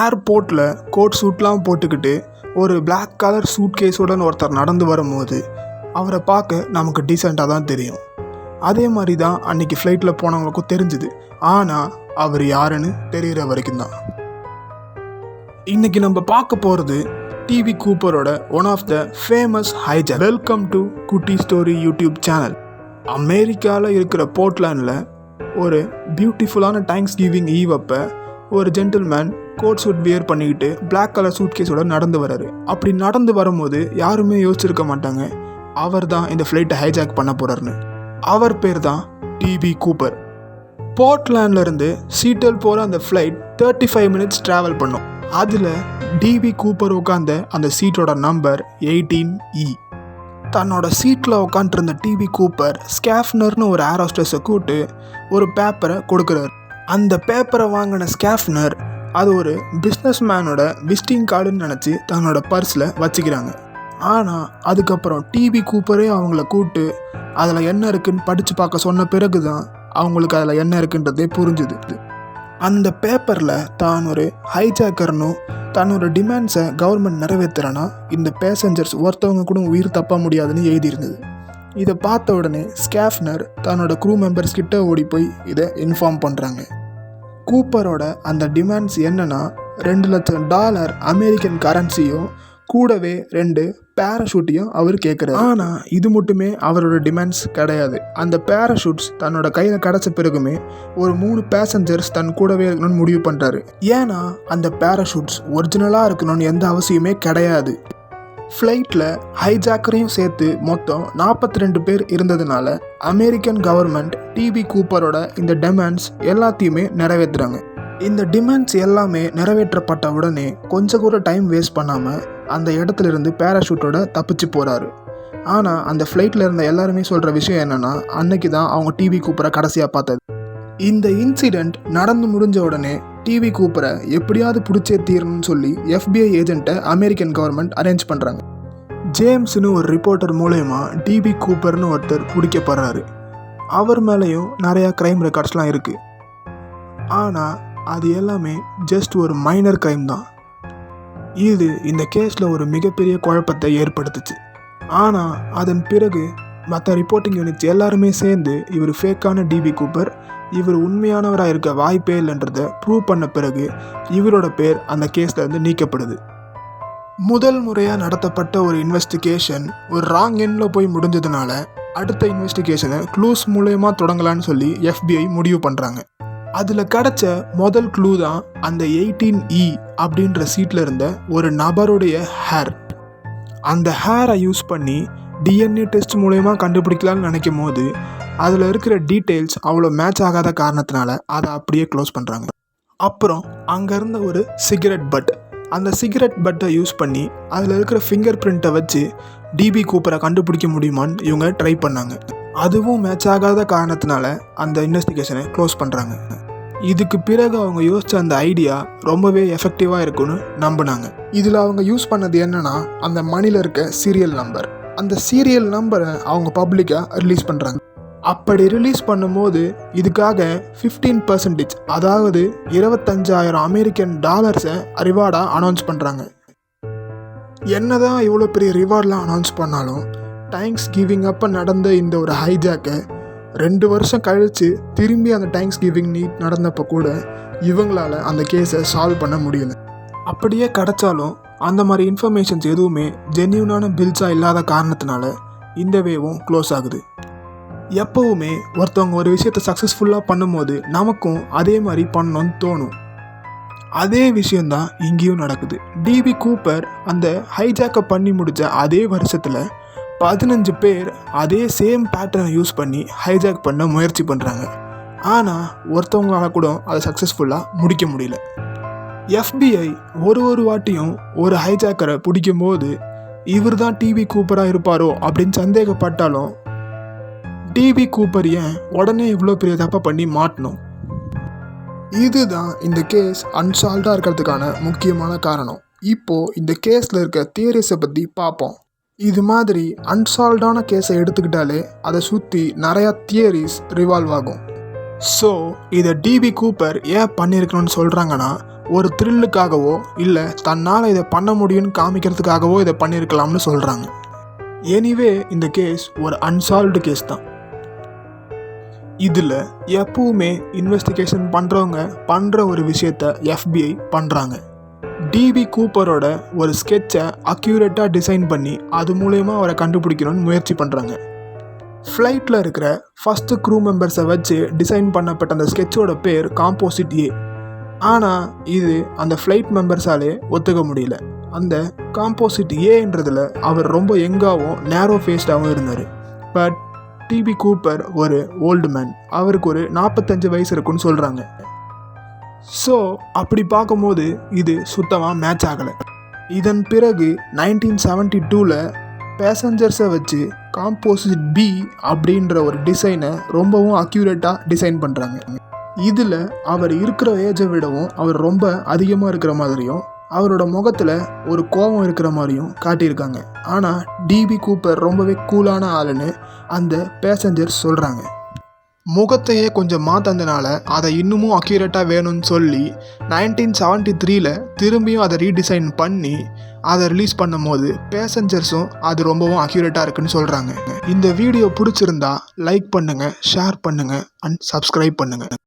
ஏர்போர்ட்டில் கோட் சூட்லாம் போட்டுக்கிட்டு ஒரு பிளாக் கலர் சூட் கேஸுடன் ஒருத்தர் நடந்து வரும்போது அவரை பார்க்க நமக்கு டீசெண்டாக தான் தெரியும். அதே மாதிரி தான் அன்றைக்கி ஃப்ளைட்டில் போனவங்களுக்கும் தெரிஞ்சுது. ஆனால் அவர் யாருன்னு தெரிகிற வரைக்கும் தான். இன்றைக்கி நம்ம பார்க்க போகிறது டிவி கூப்பரோட one of the famous hijack. Welcome to Kutty story YouTube channel. அமெரிக்காவில் இருக்கிற போர்ட்லாண்டில் ஒரு பியூட்டிஃபுல்லான தேங்க்ஸ் கிவிங் ஈவ் அப்போ ஒரு ஜென்டில்மேன் கோட் சூட் வியர் பண்ணிக்கிட்டு பிளாக் கலர் சூட் கேஸோட நடந்து வர்றாரு. அப்படி நடந்து வரும்போது யாருமே யோசிச்சிருக்க மாட்டாங்க அவர் தான் இந்த ஃப்ளைட்டை ஹைஜாக் பண்ண போகிறாருன்னு. அவர் பேர் தான் டிவி கூப்பர். போர்ட்லாண்ட்லேருந்து சீட்டல் போகிற அந்த ஃப்ளைட் 35 மினிட்ஸ் ட்ராவல் பண்ணும். அதில் டிவி கூப்பர் உட்காந்த அந்த சீட்டோட நம்பர் 18E. தன்னோட சீட்டில் உட்காந்துருந்த டிவி கூப்பர் ஸ்கேஃப்னர்னு ஒரு ஏர் ஹோஸ்டஸை கூப்பிட்டு ஒரு பேப்பரை கொடுக்குறாரு. அந்த பேப்பரை வாங்கின ஸ்கேஃப்னர் அது ஒரு பிஸ்னஸ் மேனோட விசிட்டிங் கார்டுன்னு நினச்சி தன்னோட பர்ஸில் வச்சுக்கிறாங்க. ஆனால் அதுக்கப்புறம் டிவி கூப்பரே அவங்கள கூப்பிட்டு அதில் என்ன இருக்குன்னு படித்து பார்க்க சொன்ன பிறகு தான் அவங்களுக்கு அதில் என்ன இருக்குன்றதே புரிஞ்சுது. அந்த பேப்பரில் தான் ஒரு ஹைஜாக்கர்னும் தன்னோட டிமாண்ட்ஸை கவர்மெண்ட் நிறைவேற்றுறனா இந்த பேசஞ்சர்ஸ் ஒருத்தவங்க கூட உயிர் தப்ப முடியாதுன்னு எழுதியிருந்தது. இதை பார்த்த உடனே ஸ்கேஃப்னர் தன்னோட க்ரூ மெம்பர்ஸ் கிட்ட ஓடி போய் இதை இன்ஃபார்ம் பண்ணுறாங்க. கூப்பரோட அந்த டிமாண்ட்ஸ் என்னன்னா $2 லட்சம் அமெரிக்கன் கரன்சியும் கூடவே 2 பேராஷூட்டையும் அவர் கேட்குறாரு. ஆனால் இது மட்டுமே அவரோட டிமாண்ட்ஸ் கிடையாது. அந்த பேராஷூட்ஸ் தன்னோட கையில் கிடச்ச பிறகுமே ஒரு 3 பேசஞ்சர்ஸ் தன் கூடவே இருக்கணும்னு முடிவு பண்ணுறாரு. ஏன்னா அந்த பேராஷூட்ஸ் ஒரிஜினலாக இருக்கணும்னு எந்த அவசியமே கிடையாது. ஃப்ளைட்டில் ஹைஜாக்கரையும் சேர்த்து மொத்தம் 42 பேர் இருந்ததுனால அமெரிக்கன் கவர்மெண்ட் டிவி கூப்பரோட இந்த டிமாண்ட்ஸ் எல்லாத்தையுமே நிறைவேற்றுறாங்க. இந்த டிமாண்ட்ஸ் எல்லாமே நிறைவேற்றப்பட்ட உடனே கொஞ்சம் கூட டைம் வேஸ்ட் பண்ணாமல் அந்த இடத்துல இருந்து பேராஷூட்டோட தப்பிச்சு போகிறாரு. ஆனால் அந்த ஃப்ளைட்டில் இருந்த எல்லாருமே சொல்கிற விஷயம் என்னென்னா அன்னைக்கு தான் அவங்க டிவி கூப்பரை கடைசியாக பார்த்தது. இந்த இன்சிடெண்ட் நடந்து முடிஞ்ச உடனே டிவி கூப்பரை எப்படியாவது பிடிச்சே தீரணும்னு சொல்லி FBI ஏஜென்ட்டை அமெரிக்கன் கவர்மெண்ட் அரேஞ்ச் பண்ணுறாங்க. ஜேம்ஸ்னு ஒரு ரிப்போர்ட்டர் மூலயமா டிவி கூப்பர்னு ஒருத்தர் பிடிக்கப்படுறாரு. அவர் மேலேயும் நிறையா க்ரைம் ரெக்கார்ட்ஸ்லாம் இருக்குது. ஆனால் அது எல்லாமே ஜஸ்ட் ஒரு மைனர் க்ரைம் தான். இது இந்த கேஸில் ஒரு மிகப்பெரிய குழப்பத்தை ஏற்படுத்துச்சு. ஆனால் அதன் பிறகு மற்ற ரிப்போர்ட்டிங் யூனிட்ஸ் எல்லாருமே சேர்ந்து இவர் ஃபேக்கான டிவி கூப்பர், இவர் உண்மையானவராக இருக்க வாய்ப்பே இல்லைன்றதை ப்ரூவ் பண்ண பிறகு இவரோட பேர் அந்த கேஸ்லேருந்து நீக்கப்படுது. முதல் முறையாக நடத்தப்பட்ட ஒரு இன்வெஸ்டிகேஷன் ஒரு ராங் எண்டில் போய் முடிஞ்சதுனால அடுத்த இன்வெஸ்டிகேஷனை க்ளூஸ் மூலயமா தொடங்கலான்னு சொல்லி FBI முடிவு பண்ணுறாங்க. அதில் கிடச்ச முதல் க்ளூ தான் அந்த 18E அப்படின்ற சீட்டில் இருந்த ஒரு நபருடைய ஹேர். அந்த ஹேரை யூஸ் பண்ணி DNA டெஸ்ட் மூலயமா கண்டுபிடிக்கலான்னு நினைக்கும் போது அதில் இருக்கிற டீட்டெயில்ஸ் அவ்வளோ மேட்ச் ஆகாத காரணத்தினால அதை அப்படியே க்ளோஸ் பண்ணுறாங்க. அப்புறம் அங்கே இருந்த ஒரு சிகரெட் பட், அந்த சிகரெட் பட்டை யூஸ் பண்ணி அதில் இருக்கிற ஃபிங்கர் பிரிண்ட்டை வச்சு டிவி கூப்பரை கண்டுபிடிக்க முடியுமான்னு இவங்க ட்ரை பண்ணாங்க. அதுவும் மேட்ச் ஆகாத காரணத்தினால அந்த இன்வெஸ்டிகேஷனை க்ளோஸ் பண்ணுறாங்க. இதுக்கு பிறகு அவங்க யோசித்த அந்த ஐடியா ரொம்பவே எஃபெக்டிவாக இருக்குன்னு நம்பினாங்க. இதில் அவங்க யூஸ் பண்ணது என்னன்னா அந்த மணியில் இருக்க சீரியல் நம்பர். அந்த சீரியல் நம்பரை அவங்க பப்ளிக்காக ரிலீஸ் பண்ணுறாங்க. அப்படி ரிலீஸ் பண்ணும்போது இதுக்காக 15%, அதாவது $25,000 அமெரிக்கன் ரிவார்டாக அனௌன்ஸ் பண்ணுறாங்க. என்னதான் இவ்வளோ பெரிய ரிவார்ட்லாம் அனௌன்ஸ் பண்ணாலும் தேங்க்ஸ் கிவிங் அப்போ நடந்த இந்த ஒரு ஹைஜாக்கை 2 வருஷம் கழித்து திரும்பி அந்த தேங்க்ஸ் கிவிங் நீட் நடந்தப்போ கூட இவங்களால் அந்த கேஸை சால்வ் பண்ண முடியல. அப்படியே கிடச்சாலும் அந்த மாதிரி இன்ஃபர்மேஷன்ஸ் எதுவுமே ஜென்யூனான பில்ஸாக இல்லாத காரணத்தினால இந்த வேவும் க்ளோஸ் ஆகுது. எப்போவுமே ஒருத்தவங்க ஒரு விஷயத்தை சக்ஸஸ்ஃபுல்லாக பண்ணும்போது நமக்கும் அதே மாதிரி பண்ணணும்னு தோணும். அதே விஷயந்தான் இங்கேயும் நடக்குது. டிவி கூப்பர் அந்த ஹைஜாக்கை பண்ணி முடித்த அதே வருஷத்தில் 15 பேர் அதே சேம் பேட்டர்னை யூஸ் பண்ணி ஹைஜாக் பண்ண முயற்சி பண்ணுறாங்க. ஆனால் ஒருத்தவங்களால கூட அதை சக்ஸஸ்ஃபுல்லாக முடிக்க முடியல. FBI ஒரு வாட்டியும் ஒரு ஹைஜாக்கரை பிடிக்கும் போது இவர் தான் டிவி கூப்பராக இருப்பாரோ அப்படின்னு சந்தேகப்பட்டாலும் டிவி கூப்பர் ஏன் உடனே இவ்வளோ பெரிய தப்பை பண்ணி மாட்டணும்? இதுதான் இந்த கேஸ் அன்சால்வ்டாக இருக்கிறதுக்கான முக்கியமான காரணம். இப்போது இந்த கேஸில் இருக்க தியரிஸை பற்றி பார்ப்போம். இது மாதிரி அன்சால்வ்டான கேஸை எடுத்துக்கிட்டாலே அதை சுற்றி நிறையா தியரிஸ் ரிவால்வ் ஆகும். ஸோ இதை டிவி கூப்பர் ஏன் பண்ணியிருக்கணும்னு சொல்கிறாங்கன்னா ஒரு த்ரில்லுக்காகவோ இல்லை தன்னால் இதை பண்ண முடியும்னு காமிக்கிறதுக்காகவோ இதை பண்ணியிருக்கலாம்னு சொல்கிறாங்க. எனிவே இந்த கேஸ் ஒரு அன்சால்வ்டு கேஸ் தான். இதில் எப்பவுமே இன்வெஸ்டிகேஷன் பண்ணுறவங்க பண்ணுற ஒரு விஷயத்த FBI பண்ணுறாங்க. டிபி கூப்பரோட ஒரு ஸ்கெட்சை அக்யூரேட்டாக டிசைன் பண்ணி அது மூலயமா அவரை கண்டுபிடிக்கணும்னு முயற்சி பண்ணுறாங்க. ஃப்ளைட்டில் இருக்கிற ஃபஸ்ட்டு க்ரூ மெம்பர்ஸை வச்சு டிசைன் பண்ணப்பட்ட அந்த ஸ்கெட்சோட பேர் காம்போசிட் A. ஆனால் இது அந்த ஃப்ளைட் மெம்பர்ஸாலே ஒத்துக்க முடியல. அந்த காம்போசிட் Aன்றதில் அவர் ரொம்ப யங்காகவும் நேரோ ஃபேஸ்டாகவும் இருந்தார். பட் டிபி கூப்பர் ஒரு ஓல்டு மேன், அவருக்கு ஒரு 45 வயசு இருக்குன்னு சொல்கிறாங்க. ஸோ அப்படி பார்க்கும்போது இது சுத்தமாக மேட்ச் ஆகலை. இதன் பிறகு 1972 பேசஞ்சர்ஸை வச்சு காம்போசிட் B அப்படின்ற ஒரு டிசைனை ரொம்பவும் அக்யூரேட்டாக டிசைன் பண்ணுறாங்க. இதில் அவர் இருக்கிற ஏஜை விடவும் அவர் ரொம்ப அதிகமாக இருக்கிற மாதிரியும் அவரோட முகத்தில் ஒரு கோபம் இருக்கிற மாதிரியும் காட்டியிருக்காங்க. ஆனால் டிபி கூப்பர் ரொம்பவே கூலான ஆளுன்னு அந்த பேசஞ்சர்ஸ் சொல்கிறாங்க. முகத்தையே கொஞ்சம் மாற்றதுனால அதை இன்னமும் அக்யூரேட்டாக வேணும்னு சொல்லி 1973 திரும்பியும் அதை ரீடிசைன் பண்ணி அதை ரிலீஸ் பண்ணும் போது பேசஞ்சர்ஸும் அது ரொம்பவும் அக்யூரேட்டாக இருக்குன்னு சொல்கிறாங்க. இந்த வீடியோ பிடிச்சிருந்தா லைக் பண்ணுங்கள், ஷேர் பண்ணுங்கள் அண்ட் சப்ஸ்கிரைப் பண்ணுங்கள்.